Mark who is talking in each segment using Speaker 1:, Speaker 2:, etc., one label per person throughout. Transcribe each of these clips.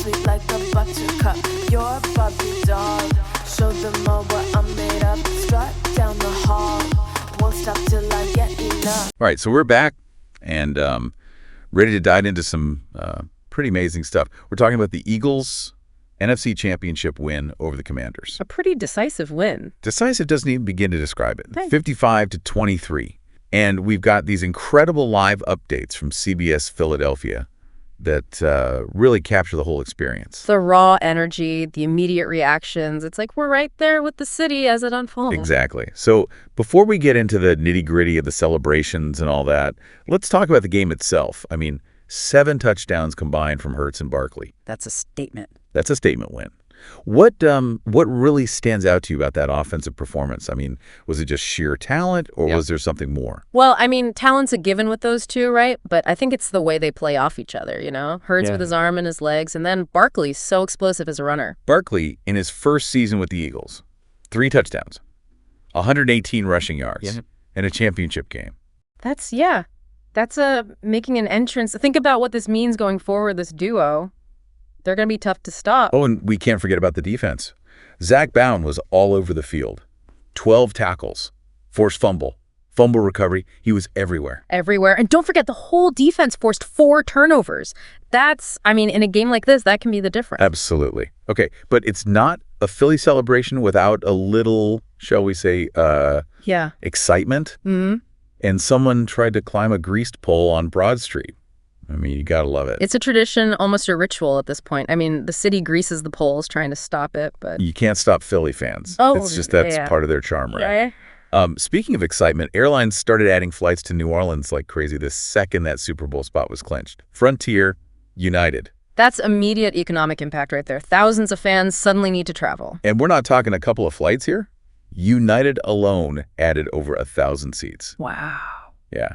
Speaker 1: sweet like a buttercup. You're a Barbie doll. Show them all what I'm made of. Strut down the hall. Won't stop till I get enough.
Speaker 2: All right, so we're back and ready to dive into some pretty amazing stuff. We're talking about the Eagles' NFC Championship win over the Commanders.
Speaker 3: A pretty decisive win.
Speaker 2: Decisive doesn't even begin to describe it.
Speaker 3: Thanks.
Speaker 2: 55-23. And we've got these incredible live updates from CBS Philadelphia that really capture the whole experience.
Speaker 3: The raw energy, the immediate reactions. It's like we're right there with the city as it unfolds.
Speaker 2: Exactly. So before we get into the nitty-gritty of the celebrations and all that, let's talk about the game itself. I mean, 7 touchdowns combined from Hurts and Barkley.
Speaker 3: That's a statement.
Speaker 2: That's a statement win. What really stands out to you about that offensive performance? I mean, was it just sheer talent or was there something more?
Speaker 3: Well, I mean, talent's a given with those two, right? But I think it's the way they play off each other, you know? Hurts with his arm and his legs, and then Barkley's so explosive as a runner.
Speaker 2: Barkley, in his first season with the Eagles, 3 touchdowns, 118 rushing yards, and a championship game.
Speaker 3: That's making an entrance. Think about what this means going forward, this duo. They're going to be tough to stop.
Speaker 2: Oh, and we can't forget about the defense. Zach Bowen was all over the field. 12 tackles, forced fumble recovery. He was everywhere.
Speaker 3: Everywhere. And don't forget, the whole defense forced 4 turnovers. In a game like this, that can be the difference.
Speaker 2: Absolutely. Okay, but it's not a Philly celebration without a little, shall we say, excitement.
Speaker 3: Mm-hmm.
Speaker 2: And someone tried to climb a greased pole on Broad Street. I mean, you got to love it.
Speaker 3: It's a tradition, almost a ritual at this point. I mean, the city greases the poles trying to stop it, but...
Speaker 2: You can't stop Philly fans.
Speaker 3: Oh,
Speaker 2: it's just that's part of their charm, right? Speaking of excitement, airlines started adding flights to New Orleans like crazy the second that Super Bowl spot was clinched. Frontier, United.
Speaker 3: That's immediate economic impact right there. Thousands of fans suddenly need to travel.
Speaker 2: And we're not talking a couple of flights here. United alone added over 1,000 seats.
Speaker 3: Wow.
Speaker 2: Yeah.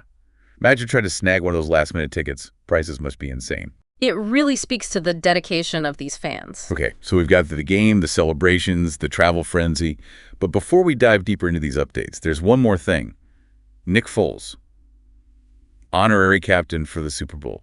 Speaker 2: Imagine trying to snag one of those last-minute tickets. Prices must be insane.
Speaker 3: It really speaks to the dedication of these fans.
Speaker 2: Okay, so we've got the game, the celebrations, the travel frenzy. But before we dive deeper into these updates, there's one more thing. Nick Foles, honorary captain for the Super Bowl.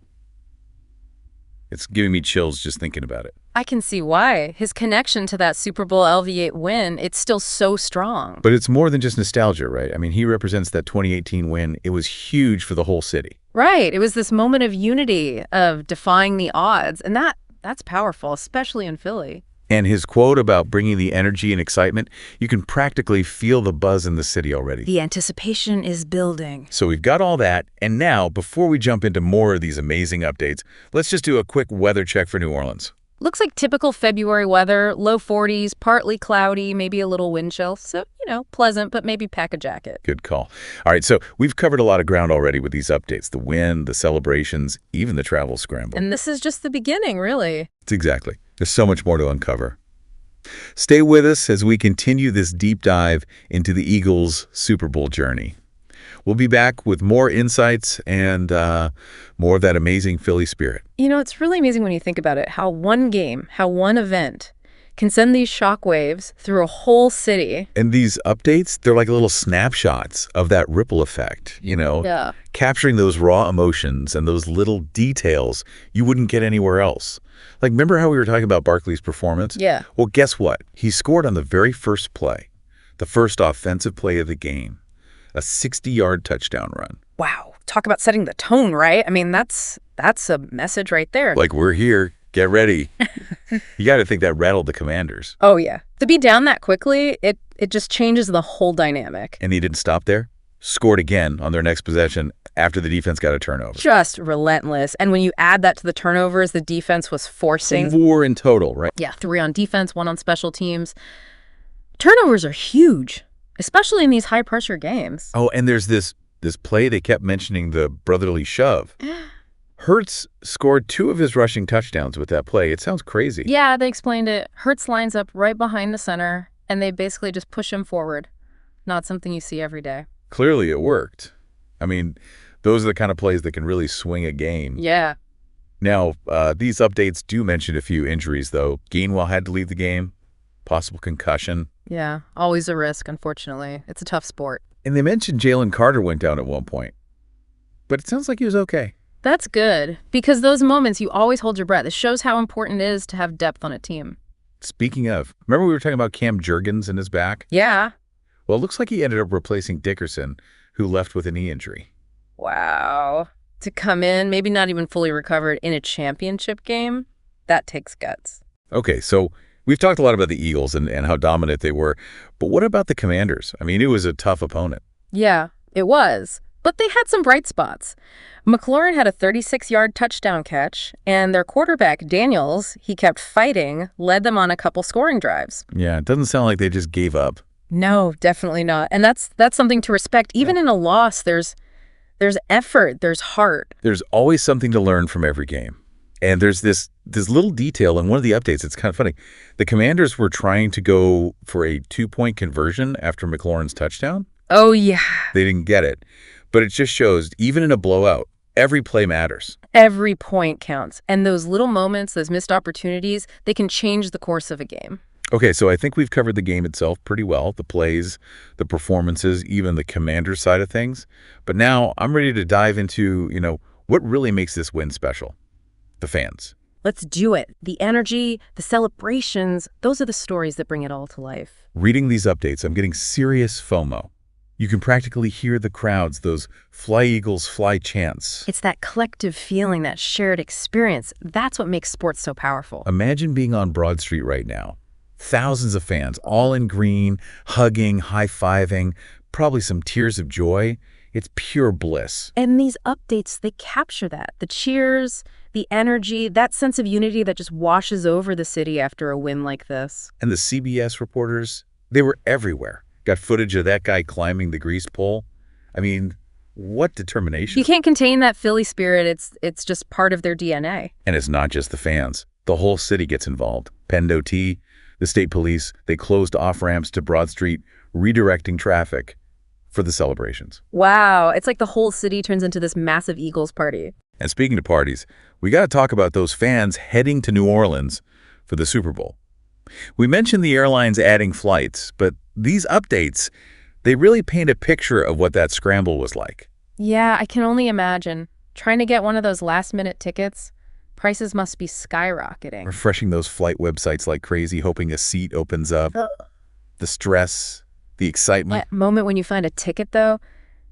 Speaker 2: It's giving me chills just thinking about it.
Speaker 3: I can see why. His connection to that Super Bowl LV8 win, it's still so strong.
Speaker 2: But it's more than just nostalgia, right? I mean, he represents that 2018 win. It was huge for the whole city.
Speaker 3: Right. It was this moment of unity, of defying the odds. And that's powerful, especially in Philly.
Speaker 2: And his quote about bringing the energy and excitement, you can practically feel the buzz in the city already.
Speaker 3: The anticipation is building.
Speaker 2: So we've got all that. And now, before we jump into more of these amazing updates, let's just do a quick weather check for New Orleans.
Speaker 3: Looks like typical February weather, low 40s, partly cloudy, maybe a little wind chill. So, pleasant, but maybe pack a jacket.
Speaker 2: Good call. All right, so we've covered a lot of ground already with these updates, the win, the celebrations, even the travel scramble.
Speaker 3: And this is just the beginning, really.
Speaker 2: It's exactly. There's so much more to uncover. Stay with us as we continue this deep dive into the Eagles' Super Bowl journey. We'll be back with more insights and more of that amazing Philly spirit.
Speaker 3: It's really amazing when you think about it, how one game, how one event can send these shockwaves through a whole city.
Speaker 2: And these updates, they're like little snapshots of that ripple effect, capturing those raw emotions and those little details you wouldn't get anywhere else. Like, remember how we were talking about Barkley's performance?
Speaker 3: Yeah.
Speaker 2: Well, guess what? He scored on the very first play, the first offensive play of the game. A 60-yard touchdown run.
Speaker 3: Wow. Talk about setting the tone, right? I mean, that's a message right there.
Speaker 2: Like, we're here. Get ready. You got to think that rattled the Commanders.
Speaker 3: Oh, yeah. To be down that quickly, it just changes the whole dynamic.
Speaker 2: And he didn't stop there. Scored again on their next possession after the defense got a turnover.
Speaker 3: Just relentless. And when you add that to the turnovers the defense was forcing.
Speaker 2: 4 in total, right?
Speaker 3: Yeah, 3 on defense, 1 on special teams. Turnovers are huge, especially in these high-pressure games.
Speaker 2: Oh, and there's this play they kept mentioning, the brotherly shove. Hurts scored 2 of his rushing touchdowns with that play. It sounds crazy.
Speaker 3: Yeah, they explained it. Hurts lines up right behind the center, and they basically just push him forward. Not something you see every day.
Speaker 2: Clearly it worked. I mean, those are the kind of plays that can really swing a game.
Speaker 3: Yeah.
Speaker 2: Now, these updates do mention a few injuries, though. Gainwell had to leave the game. Possible concussion.
Speaker 3: Yeah, always a risk, unfortunately. It's a tough sport.
Speaker 2: And they mentioned Jalen Carter went down at one point. But it sounds like he was okay.
Speaker 3: That's good, because those moments, you always hold your breath. It shows how important it is to have depth on a team.
Speaker 2: Speaking of, remember we were talking about Cam Jurgens and his back?
Speaker 3: Yeah.
Speaker 2: Well, it looks like he ended up replacing Dickerson, who left with a knee injury.
Speaker 3: Wow. To come in, maybe not even fully recovered in a championship game, that takes guts.
Speaker 2: Okay, so we've talked a lot about the Eagles and how dominant they were, but what about the Commanders? I mean, it was a tough opponent.
Speaker 3: Yeah, it was. But they had some bright spots. McLaurin had a 36-yard touchdown catch, and their quarterback, Daniels, he kept fighting, led them on a couple scoring drives.
Speaker 2: Yeah, it doesn't sound like they just gave up.
Speaker 3: No, definitely not. And that's something to respect. Even in a loss, there's effort, there's heart.
Speaker 2: There's always something to learn from every game. And there's this little detail in one of the updates. It's kind of funny. The Commanders were trying to go for a 2-point conversion after McLaurin's touchdown.
Speaker 3: Oh, yeah.
Speaker 2: They didn't get it. But it just shows, even in a blowout, every play matters.
Speaker 3: Every point counts. And those little moments, those missed opportunities, they can change the course of a game.
Speaker 2: Okay, so I think we've covered the game itself pretty well, the plays, the performances, even the Commanders side of things. But now I'm ready to dive into, what really makes this win special. The fans.
Speaker 3: Let's do it. The energy, the celebrations, those are the stories that bring it all to life.
Speaker 2: Reading these updates, I'm getting serious FOMO. You can practically hear the crowds, those Fly Eagles Fly chants.
Speaker 3: It's that collective feeling, that shared experience. That's what makes sports so powerful.
Speaker 2: Imagine being on Broad Street right now. Thousands of fans, all in green, hugging, high-fiving, probably some tears of joy. It's pure bliss.
Speaker 3: And these updates, they capture that. The cheers, the energy, that sense of unity that just washes over the city after a win like this.
Speaker 2: And the CBS reporters, they were everywhere. Got footage of that guy climbing the grease pole. I mean, what determination.
Speaker 3: You can't contain that Philly spirit. It's just part of their DNA.
Speaker 2: And it's not just the fans. The whole city gets involved. PennDOT, the state police, they closed off-ramps to Broad Street, redirecting traffic for the celebrations.
Speaker 3: Wow, it's like the whole city turns into this massive Eagles party.
Speaker 2: And speaking of parties, we got to talk about those fans heading to New Orleans for the Super Bowl. We mentioned the airlines adding flights, but these updates, they really paint a picture of what that scramble was like.
Speaker 3: Yeah, I can only imagine. Trying to get one of those last-minute tickets, prices must be skyrocketing.
Speaker 2: Refreshing those flight websites like crazy, hoping a seat opens up. The stress, the excitement.
Speaker 3: That moment when you find a ticket, though,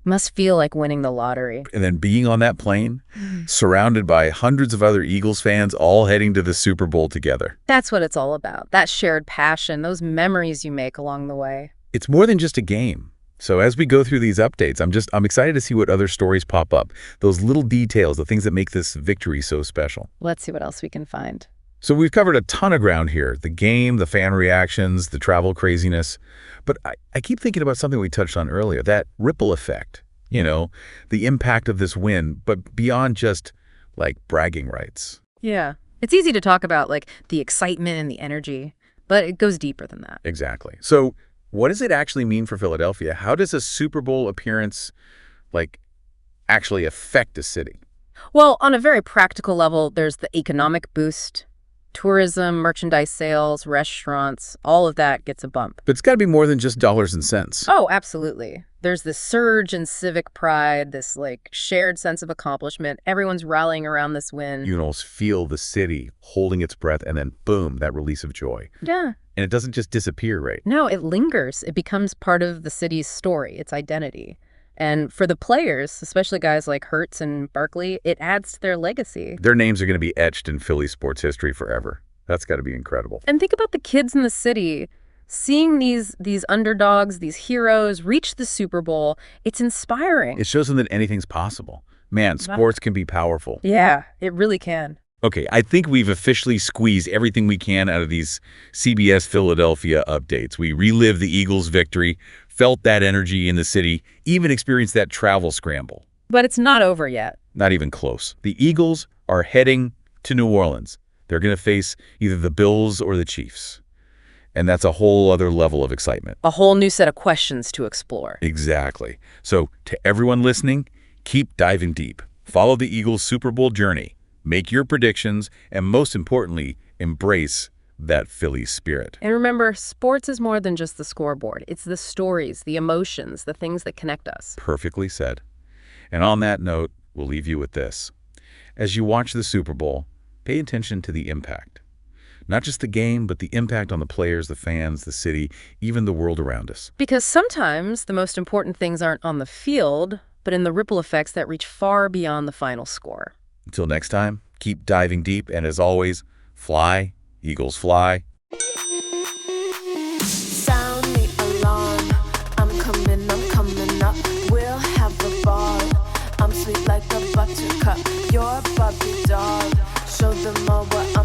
Speaker 3: must feel like winning the lottery.
Speaker 2: And then being on that plane, surrounded by hundreds of other Eagles fans all heading to the Super Bowl together.
Speaker 3: That's what it's all about. That shared passion, those memories you make along the way.
Speaker 2: It's more than just a game. So as we go through these updates, I'm excited to see what other stories pop up. Those little details, the things that make this victory so special.
Speaker 3: Let's see what else we can find.
Speaker 2: So we've covered a ton of ground here. The game, the fan reactions, the travel craziness. But I keep thinking about something we touched on earlier, that ripple effect, the impact of this win, but beyond just like bragging rights.
Speaker 3: Yeah. It's easy to talk about like the excitement and the energy, but it goes deeper than that.
Speaker 2: Exactly. So what does it actually mean for Philadelphia? How does a Super Bowl appearance actually affect a city?
Speaker 3: Well, on a very practical level, there's the economic boost. Tourism, merchandise sales, restaurants, all of that gets a bump.
Speaker 2: But it's got to be more than just dollars and cents.
Speaker 3: Oh, absolutely. There's this surge in civic pride, this shared sense of accomplishment. Everyone's rallying around this win.
Speaker 2: You almost feel the city holding its breath, and then boom, that release of joy.
Speaker 3: Yeah.
Speaker 2: And it doesn't just disappear, right?
Speaker 3: No, it lingers. It becomes part of the city's story, its identity. And for the players, especially guys like Hurts and Barkley, it adds to their legacy.
Speaker 2: Their names are going to be etched in Philly sports history forever. That's got to be incredible.
Speaker 3: And think about the kids in the city. Seeing these underdogs, these heroes reach the Super Bowl, it's inspiring.
Speaker 2: It shows them that anything's possible. Man, sports can be powerful.
Speaker 3: Yeah, it really can.
Speaker 2: Okay, I think we've officially squeezed everything we can out of these CBS Philadelphia updates. We relived the Eagles' victory, felt that energy in the city, even experienced that travel scramble.
Speaker 3: But it's not over yet.
Speaker 2: Not even close. The Eagles are heading to New Orleans. They're going to face either the Bills or the Chiefs. And that's a whole other level of excitement.
Speaker 3: A whole new set of questions to explore.
Speaker 2: Exactly. So to everyone listening, keep diving deep. Follow the Eagles' Super Bowl journey. Make your predictions, and most importantly, embrace that Philly spirit.
Speaker 3: And remember, sports is more than just the scoreboard. It's the stories, the emotions, the things that connect us.
Speaker 2: Perfectly said. And on that note, we'll leave you with this. As you watch the Super Bowl, pay attention to the impact. Not just the game, but the impact on the players, the fans, the city, even the world around us.
Speaker 3: Because sometimes the most important things aren't on the field, but in the ripple effects that reach far beyond the final score.
Speaker 2: Until next time, keep diving deep, and as always, fly, Eagles fly.
Speaker 1: Sound the alarm. I'm coming up. We'll have the ball. I'm sweet like a buttercup. You're a Barbie doll. Show them all what